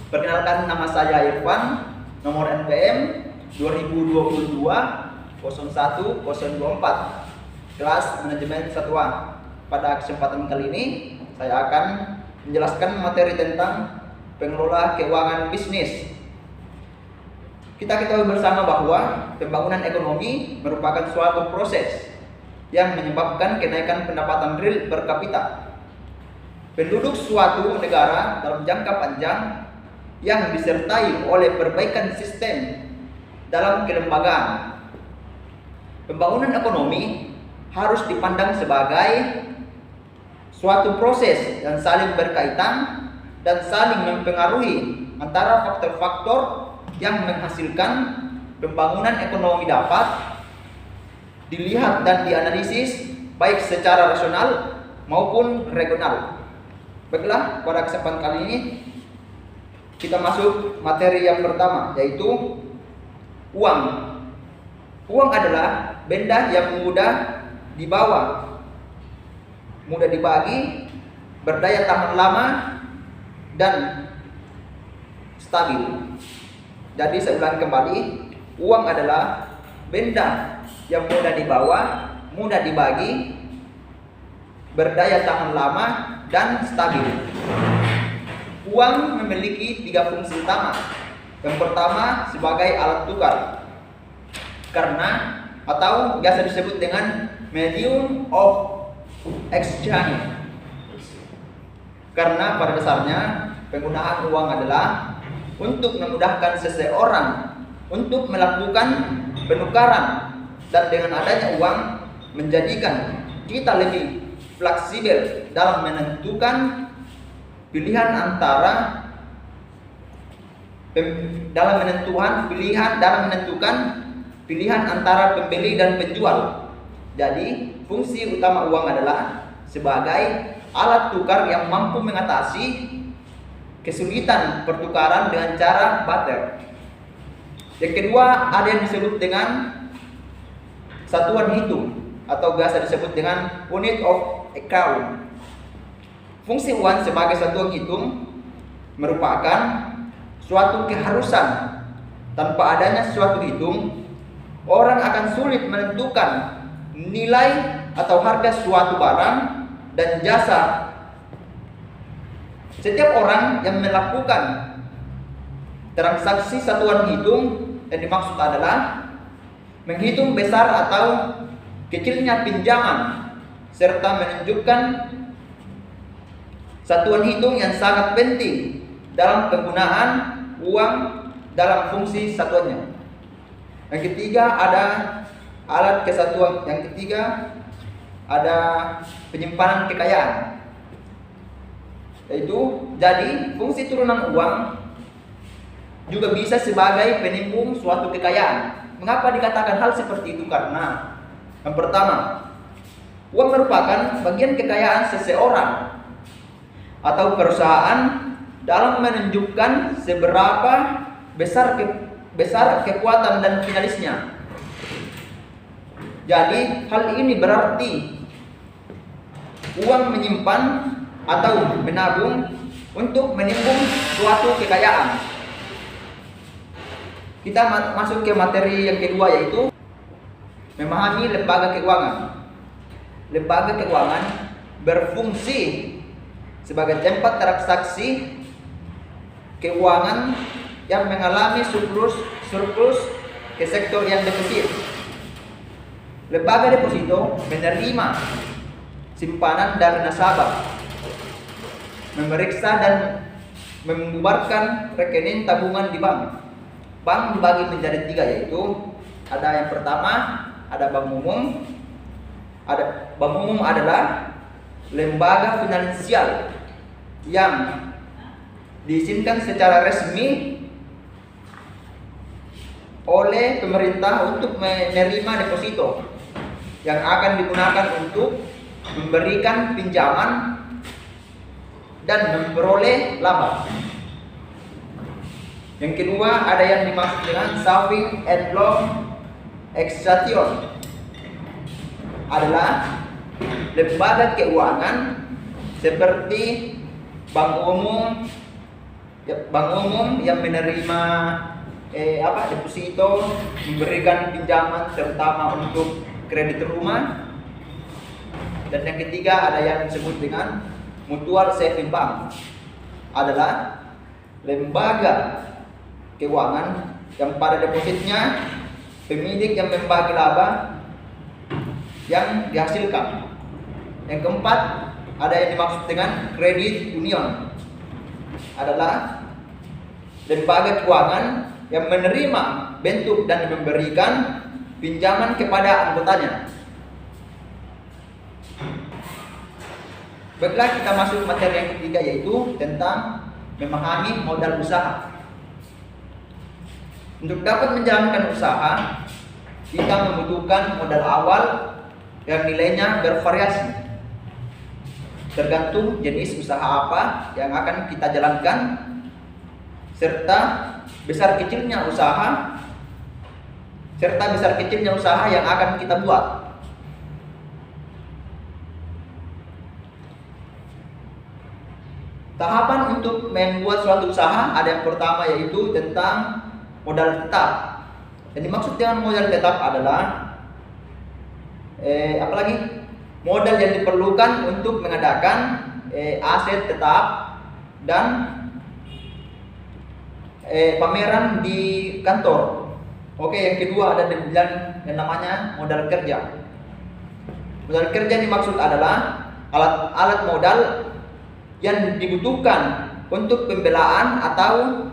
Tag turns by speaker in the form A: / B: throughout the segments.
A: Perkenalkan, nama saya Irfan, nomor NPM 2022-01024, kelas manajemen satwa. Pada kesempatan kali ini saya akan menjelaskan materi tentang pengelola keuangan bisnis. Kita ketahui bersama bahwa pembangunan ekonomi merupakan suatu proses yang menyebabkan kenaikan pendapatan real per kapita penduduk suatu negara dalam jangka panjang, yang disertai oleh perbaikan sistem dalam kelembagaan. Pembangunan ekonomi harus dipandang sebagai suatu proses yang saling berkaitan dan saling mempengaruhi antara faktor-faktor yang menghasilkan pembangunan ekonomi dapat dilihat dan dianalisis baik secara rasional maupun regional. Baiklah, pada kesempatan kali ini kita masuk materi yang pertama, yaitu uang. Uang adalah benda yang mudah dibawa, mudah dibagi, berdaya tahan lama, dan stabil. Jadi saya ulang kembali, uang adalah benda yang mudah dibawa, mudah dibagi, berdaya tahan lama, dan stabil. Uang memiliki 3 fungsi utama. Yang pertama, sebagai alat tukar, karena atau biasa disebut dengan medium of exchange. Karena pada dasarnya penggunaan uang adalah untuk memudahkan seseorang untuk melakukan penukaran, dan dengan adanya uang menjadikan kita lebih fleksibel dalam menentukan pilihan antara pembeli dan penjual. Jadi, fungsi utama uang adalah sebagai alat tukar yang mampu mengatasi kesulitan pertukaran dengan cara barter. Yang kedua, ada yang disebut dengan satuan hitung atau biasa disebut dengan unit of account. Fungsi uang sebagai satuan hitung merupakan suatu keharusan. Tanpa adanya suatu hitung, orang akan sulit menentukan nilai atau harga suatu barang dan jasa. Setiap orang yang melakukan transaksi satuan hitung yang dimaksud adalah menghitung besar atau kecilnya pinjaman, serta menunjukkan satuan hitung yang sangat penting dalam penggunaan uang dalam fungsi satuannya. Yang ketiga, ada alat kesatuan. Yang ketiga, ada penyimpanan kekayaan. Jadi fungsi turunan uang juga bisa sebagai penimbun suatu kekayaan. Mengapa dikatakan hal seperti itu? Karena yang pertama, uang merupakan bagian kekayaan seseorang atau perusahaan dalam menunjukkan seberapa besar kekuatan dan finalisnya. Jadi hal ini berarti uang menyimpan atau menabung untuk menimbun suatu kekayaan. Kita masuk ke materi yang kedua, yaitu memahami lembaga keuangan. Lembaga keuangan berfungsi sebagai tempat transaksi keuangan yang mengalami surplus ke sektor yang defisit. Lembaga deposito menerima simpanan dari nasabah, memeriksa dan membubarkan rekening tabungan di bank. Bank dibagi menjadi 3, yaitu ada yang pertama, ada bank umum. Bank umum adalah lembaga finansial yang diizinkan secara resmi oleh pemerintah untuk menerima deposito yang akan digunakan untuk memberikan pinjaman dan memperoleh laba. Yang kedua, ada yang dimaksud dengan saving and loan exchange, adalah lembaga keuangan seperti bank umum yang menerima deposito, memberikan pinjaman terutama untuk kredit rumah. Dan yang ketiga, ada yang disebut dengan mutual saving bank, adalah lembaga keuangan yang pada depositnya pemilik yang membagi laba yang dihasilkan. Yang keempat, ada yang dimaksud dengan credit union, adalah lembaga keuangan yang menerima bentuk dan memberikan pinjaman kepada anggotanya. Baiklah, kita masuk materi yang ketiga, yaitu tentang memahami modal usaha. Untuk dapat menjalankan usaha, kita membutuhkan modal awal yang nilainya bervariasi, tergantung jenis usaha apa yang akan kita jalankan, serta besar kecilnya usaha yang akan kita buat. Tahapan untuk membuat suatu usaha, ada yang pertama, yaitu tentang modal tetap. Yang dimaksud dengan modal tetap adalah modal yang diperlukan untuk mengadakan aset tetap dan pameran di kantor. Oke, yang kedua ada yang namanya modal kerja. Modal kerja dimaksud adalah alat modal yang dibutuhkan untuk pembelaan atau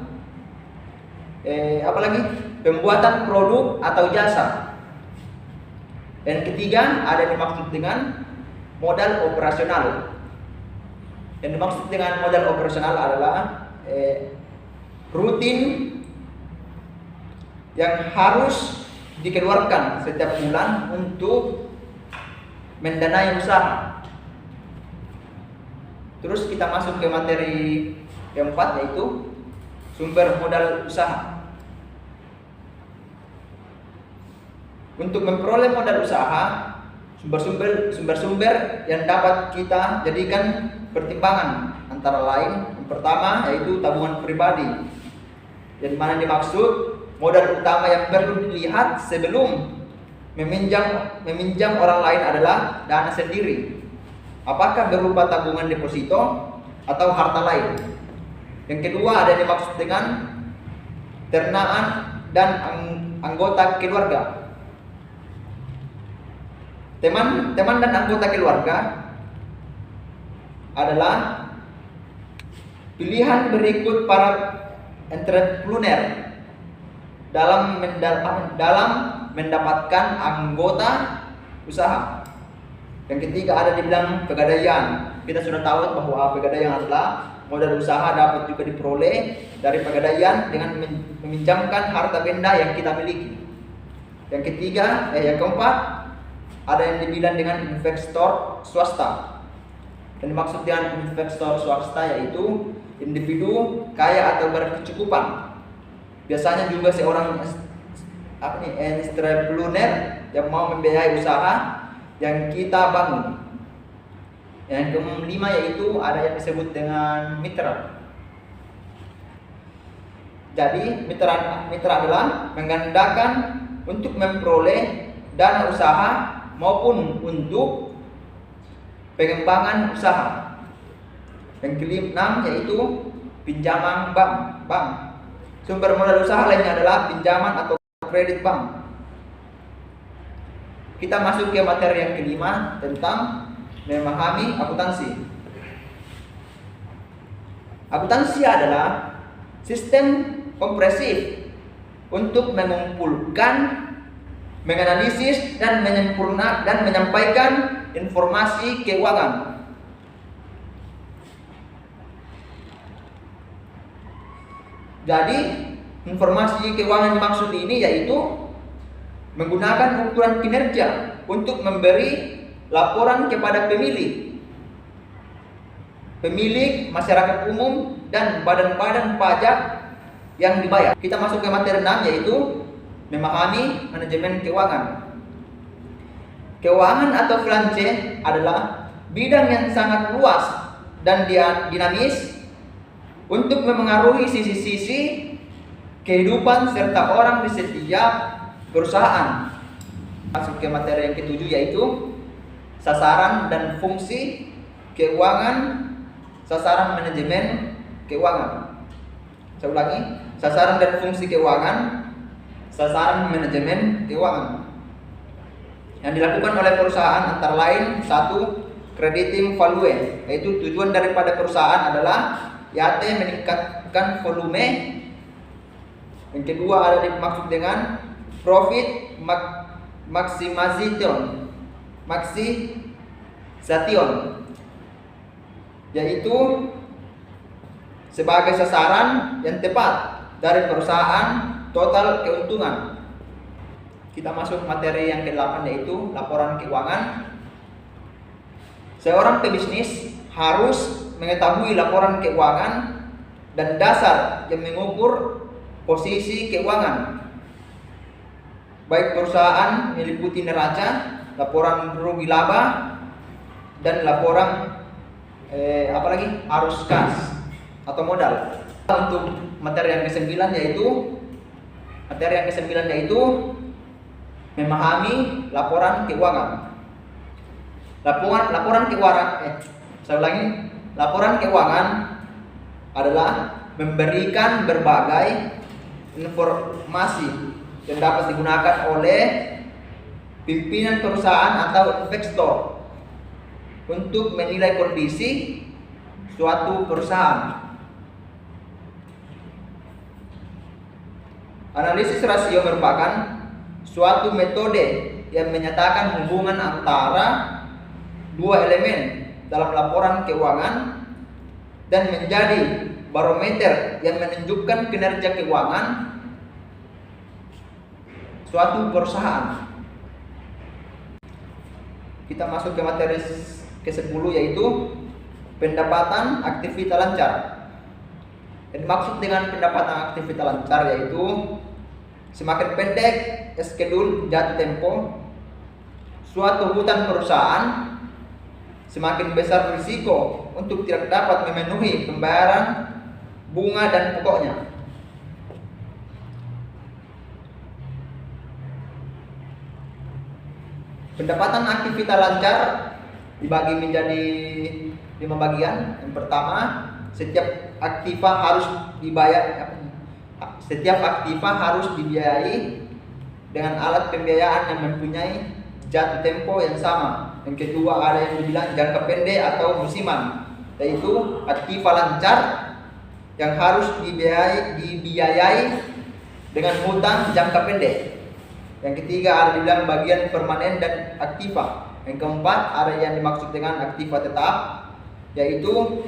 A: pembuatan produk atau jasa. Dan ketiga, ada yang dimaksud dengan modal operasional. Yang dimaksud dengan modal operasional adalah rutin yang harus dikeluarkan setiap bulan untuk mendanai usaha. Terus kita masuk ke materi keempat, yaitu sumber modal usaha. Untuk memperoleh modal usaha, sumber-sumber yang dapat kita jadikan pertimbangan antara lain, yang pertama yaitu tabungan pribadi, yang mana dimaksud modal utama yang perlu dilihat sebelum meminjam orang lain adalah dana sendiri, apakah berupa tabungan deposito atau harta lain. Yang kedua, ada yang dimaksud dengan ternaan dan anggota keluarga. Teman dan anggota keluarga adalah pilihan berikut para entrepreneur dalam mendapatkan anggota usaha. Yang ketiga, ada dibilang pegadaian. Kita sudah tahu bahwa pegadaian adalah modal usaha dapat juga diperoleh dari pegadaian dengan meminjamkan harta benda yang kita miliki. Yang keempat, ada yang dibilang dengan investor swasta. Dan dimaksud dengan investor swasta yaitu individu kaya atau berkecukupan. Biasanya juga seorang entrepreneur yang mau membiayai usaha yang kita bangun. Yang kelima, yaitu ada yang disebut dengan mitra. Jadi mitra adalah menggandakan untuk memperoleh dana usaha maupun untuk pengembangan usaha. Yang ke-6 yaitu pinjaman bank. Sumber modal usaha lainnya adalah pinjaman atau kredit bank. Kita masuk ke materi yang ke-5 tentang memahami akuntansi. Akuntansi adalah sistem kompresif untuk mengumpulkan, menganalisis dan menyampaikan informasi keuangan. Jadi, informasi keuangan yang dimaksud ini yaitu menggunakan ukuran kinerja untuk memberi laporan kepada pemilik, masyarakat umum, dan badan-badan pajak yang dibayar. Kita masuk ke materi 6 yaitu memahami manajemen keuangan. Keuangan atau finance adalah bidang yang sangat luas dan dinamis untuk memengaruhi sisi-sisi kehidupan serta orang di setiap perusahaan. Masuk ke materi yang ke-7 yaitu sasaran dan fungsi keuangan, sasaran manajemen keuangan. Saya ulangi, sasaran dan fungsi keuangan, sasaran manajemen keuangan. Yang dilakukan oleh perusahaan antara lain: 1. Crediting value, yaitu tujuan daripada perusahaan adalah yaitu meningkatkan volume. Yang kedua ada dimaksud dengan profit maximization, yaitu sebagai sasaran yang tepat dari perusahaan total keuntungan. Kita masuk materi yang ke-8 yaitu laporan keuangan. Seorang pebisnis harus mengetahui laporan keuangan dan dasar yang mengukur posisi keuangan. Baik perusahaan meliputi neraca, laporan rugi laba, dan laporan arus kas atau modal. Untuk materi yang ke-9 yaitu memahami laporan keuangan. Laporan keuangan adalah memberikan berbagai informasi yang dapat digunakan oleh pimpinan perusahaan atau investor untuk menilai kondisi suatu perusahaan. Analisis rasio merupakan suatu metode yang menyatakan hubungan antara dua elemen dalam laporan keuangan dan menjadi barometer yang menunjukkan kinerja keuangan suatu perusahaan. Kita masuk ke materi ke-10 yaitu pendapatan aktivitas lancar. Yang dimaksud dengan pendapatan aktivitas lancar yaitu semakin pendek schedule jatuh tempo suatu hutang perusahaan, semakin besar risiko untuk tidak dapat memenuhi pembayaran bunga dan pokoknya. Pendapatan aktivitas lancar dibagi menjadi 5 bagian. Yang pertama, setiap aktiva harus dibiayai dengan alat pembiayaan yang mempunyai jatuh tempo yang sama. Yang kedua ada yang dibilang jangka pendek atau musiman, yaitu aktiva lancar yang harus dibiayai dengan hutang jangka pendek. Yang ketiga ada dibilang bagian permanen dan aktiva. Yang keempat ada yang dimaksud dengan aktiva tetap, yaitu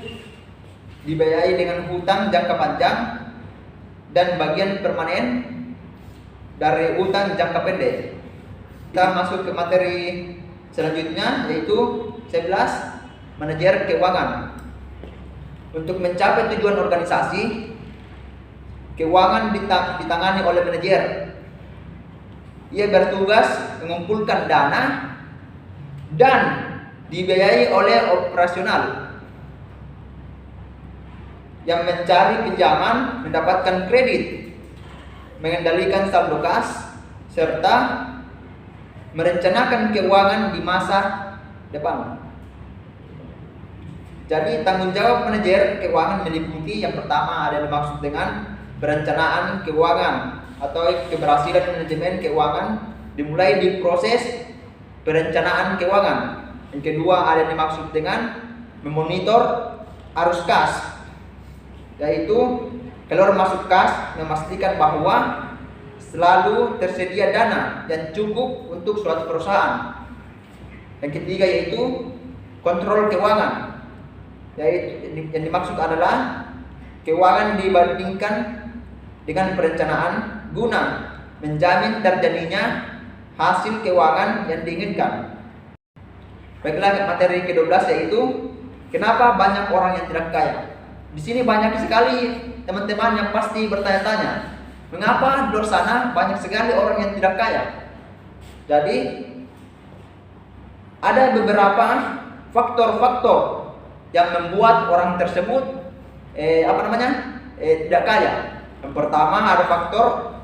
A: dibiayai dengan hutang jangka panjang dan bagian permanen dari hutang jangka pendek. Kita masuk ke materi selanjutnya yaitu 11 manajer keuangan. Untuk mencapai tujuan organisasi, keuangan ditangani oleh manajer. Ia bertugas mengumpulkan dana dan dibiayai oleh operasional. yang mencari pinjaman mendapatkan kredit, mengendalikan saldo kas, serta merencanakan keuangan di masa depan. Jadi tanggung jawab manajer keuangan meliputi yang pertama ada dimaksud dengan perencanaan keuangan atau keberhasilan manajemen keuangan dimulai di proses perencanaan keuangan. Yang kedua ada dimaksud dengan memonitor arus kas, yaitu keluar masuk kas, memastikan bahwa selalu tersedia dana yang cukup untuk suatu perusahaan. Yang ketiga yaitu kontrol keuangan, yaitu yang dimaksud adalah keuangan dibandingkan dengan perencanaan guna menjamin terjadinya hasil keuangan yang diinginkan. Baiklah, materi ke-12 yaitu kenapa banyak orang yang tidak kaya. Di sini banyak sekali teman-teman yang pasti bertanya-tanya, mengapa di luar sana banyak sekali orang yang tidak kaya? Jadi ada beberapa faktor-faktor yang membuat orang tersebut tidak kaya. Yang pertama ada faktor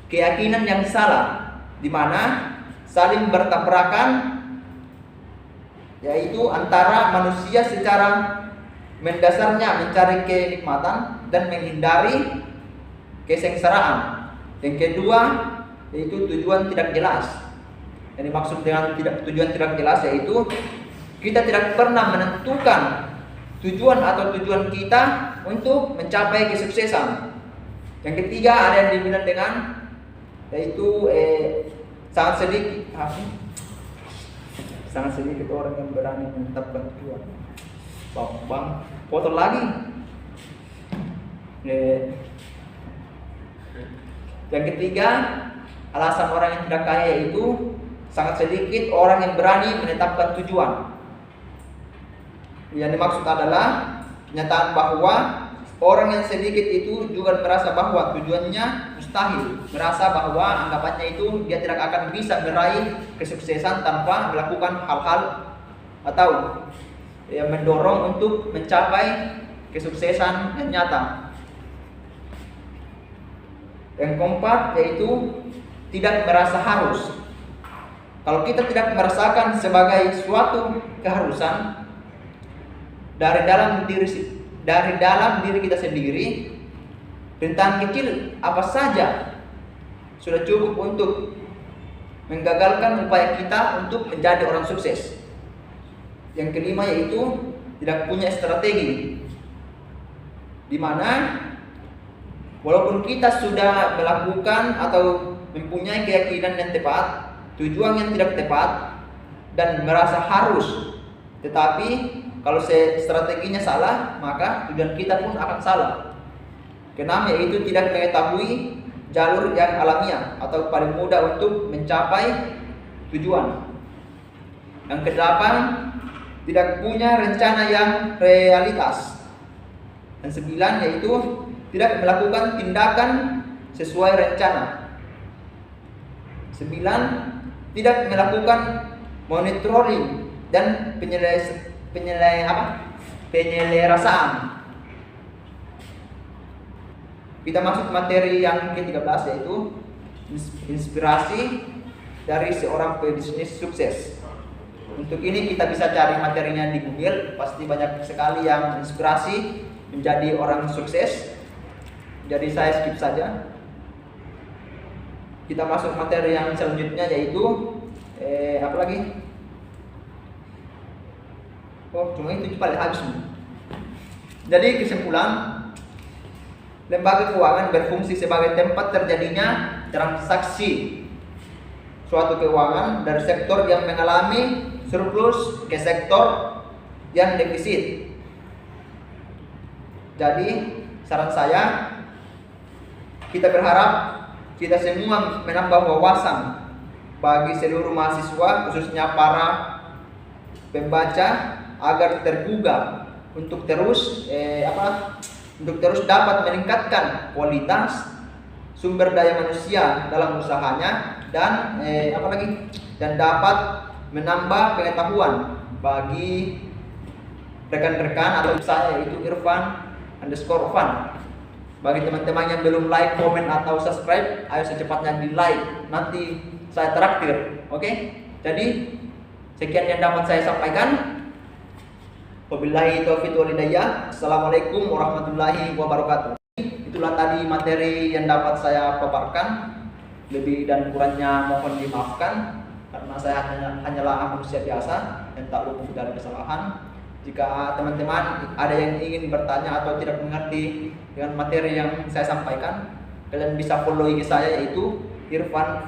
A: keyakinan yang salah, di mana saling bertabrakan, yaitu antara manusia secara mendasarnya mencari kenikmatan dan menghindari kesengsaraan. Yang kedua yaitu tujuan tidak jelas. Yang dimaksud dengan tujuan tidak jelas yaitu kita tidak pernah menentukan tujuan atau tujuan kita untuk mencapai kesuksesan. Yang ketiga ada yang dibilang dengan yaitu sangat sedikit orang yang berani menetapkan tujuan. Bang, potong lagi. Yang ketiga, alasan orang yang tidak kaya yaitu sangat sedikit orang yang berani menetapkan tujuan. Yang dimaksud adalah kenyataan bahwa orang yang sedikit itu juga merasa bahwa tujuannya mustahil, merasa bahwa anggapannya itu dia tidak akan bisa meraih kesuksesan tanpa melakukan hal-hal atau yang mendorong untuk mencapai kesuksesan yang nyata. Yang keempat yaitu tidak merasa harus. Kalau kita tidak merasakan sebagai suatu keharusan dari dalam diri kita sendiri, rintangan kecil apa saja sudah cukup untuk menggagalkan upaya kita untuk menjadi orang sukses. Yang kelima yaitu tidak punya strategi, di mana walaupun kita sudah melakukan atau mempunyai keyakinan yang tepat, tujuan yang tidak tepat, dan merasa harus, tetapi kalau strateginya salah, maka tujuan kita pun akan salah. Keenam yaitu tidak mengetahui jalur yang alamiah atau paling mudah untuk mencapai tujuan. Yang kedelapan, tidak punya rencana yang realitas. Dan sembilan yaitu tidak melakukan tindakan sesuai rencana. 9. Tidak melakukan monitoring dan penyelesaian. Kita masuk materi yang ke-13 yaitu inspirasi dari seorang pebisnis sukses. Untuk ini kita bisa cari materinya di Google, pasti banyak sekali yang inspirasi menjadi orang sukses. Jadi saya skip saja. Kita masuk materi yang selanjutnya yaitu apa lagi? Oh, cuma itu paling habis. Jadi kesimpulan, lembaga keuangan berfungsi sebagai tempat terjadinya transaksi suatu keuangan dari sektor yang mengalami surplus ke sektor yang defisit. Jadi saran saya, kita berharap kita semua menambah wawasan bagi seluruh mahasiswa, khususnya para pembaca, agar tergugah untuk terus dapat meningkatkan kualitas sumber daya manusia dalam usahanya dan dan dapat menambah pengetahuan bagi rekan-rekan atau saya yaitu Irfan _fun. Bagi teman-teman yang belum like, komen atau subscribe, ayo secepatnya di like. Nanti saya traktir. Oke? Jadi sekian yang dapat saya sampaikan. Wabillahi taufiq wal hidayah. Assalamualaikum warahmatullahi wabarakatuh. Itulah tadi materi yang dapat saya paparkan. Lebih dan kurangnya mohon dimaafkan karena saya hanyalah manusia biasa yang tak luput dari kesalahan. Jika teman-teman ada yang ingin bertanya atau tidak mengerti dengan materi yang saya sampaikan, kalian bisa follow IG saya, yaitu Irfan_.